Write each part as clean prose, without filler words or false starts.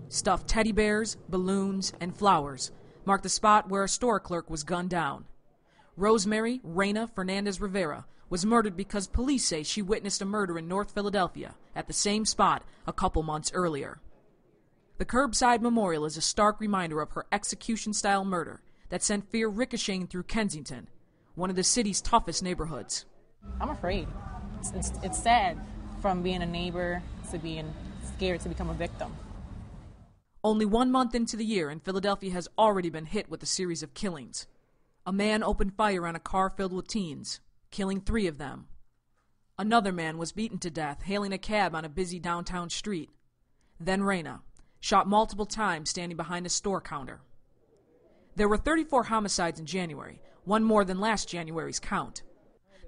Stuffed teddy bears, balloons, and flowers marked the spot where a store clerk was gunned down. Rosemary Reina Fernandez Rivera was murdered because police say she witnessed a murder in North Philadelphia at the same spot a couple months earlier. The curbside memorial is a stark reminder of her execution-style murder that sent fear ricocheting through Kensington, one of the city's toughest neighborhoods. I'm afraid. It's sad, from being a neighbor to being scared to become a victim. Only 1 month into the year, and Philadelphia has already been hit with a series of killings. A man opened fire on a car filled with teens, killing 3 of them. Another man was beaten to death hailing a cab on a busy downtown street. Then Reina, shot multiple times standing behind a store counter. There were 34 homicides in January, one more than last January's count.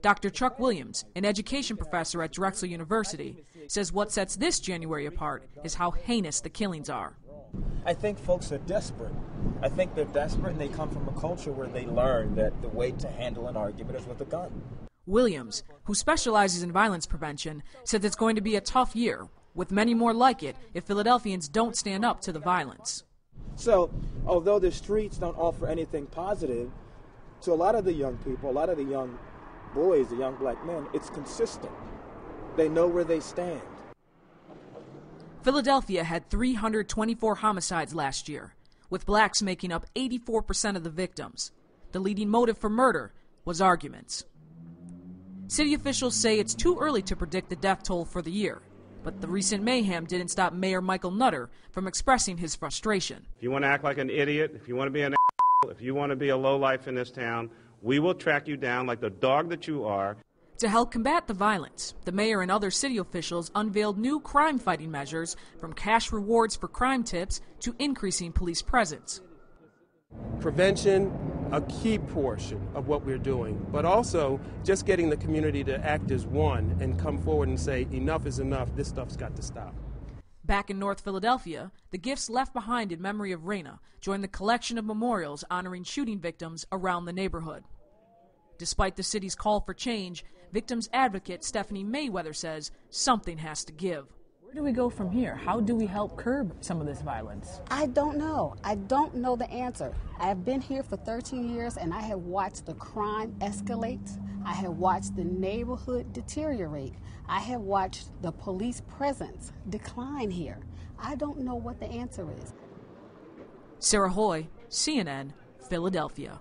Dr. Chuck Williams, an education professor at Drexel University, says what sets this January apart is how heinous the killings are. I think folks are desperate. I think they're desperate, and they come from a culture where they learn that the way to handle an argument is with a gun. Williams, who specializes in violence prevention, says it's going to be a tough year, with many more like it if Philadelphians don't stand up to the violence. So, although the streets don't offer anything positive, to a lot of the young people, a lot of the young boys, the young black men, it's consistent. They know where they stand. Philadelphia had 324 homicides last year, with blacks making up 84% of the victims. The leading motive for murder was arguments. City officials say it's too early to predict the death toll for the year, but the recent mayhem didn't stop Mayor Michael Nutter from expressing his frustration. If you want to act like an idiot, if you want to be an if you want to be a lowlife in this town, we will track you down like the dog that you are. To help combat the violence, the mayor and other city officials unveiled new crime-fighting measures, from cash rewards for crime tips to increasing police presence. Prevention, a key portion of what we're doing, but also just getting the community to act as one and come forward and say, enough is enough, this stuff's got to stop. Back in North Philadelphia, the gifts left behind in memory of Reina joined the collection of memorials honoring shooting victims around the neighborhood. Despite the city's call for change, victims advocate Stephanie Mayweather says something has to give. Where do we go from here? How do we help curb some of this violence? I don't know. I don't know the answer. I have been here for 13 years, and I have watched the crime escalate. I have watched the neighborhood deteriorate. I have watched the police presence decline here. I don't know what the answer is. Sarah Hoy, CNN, Philadelphia.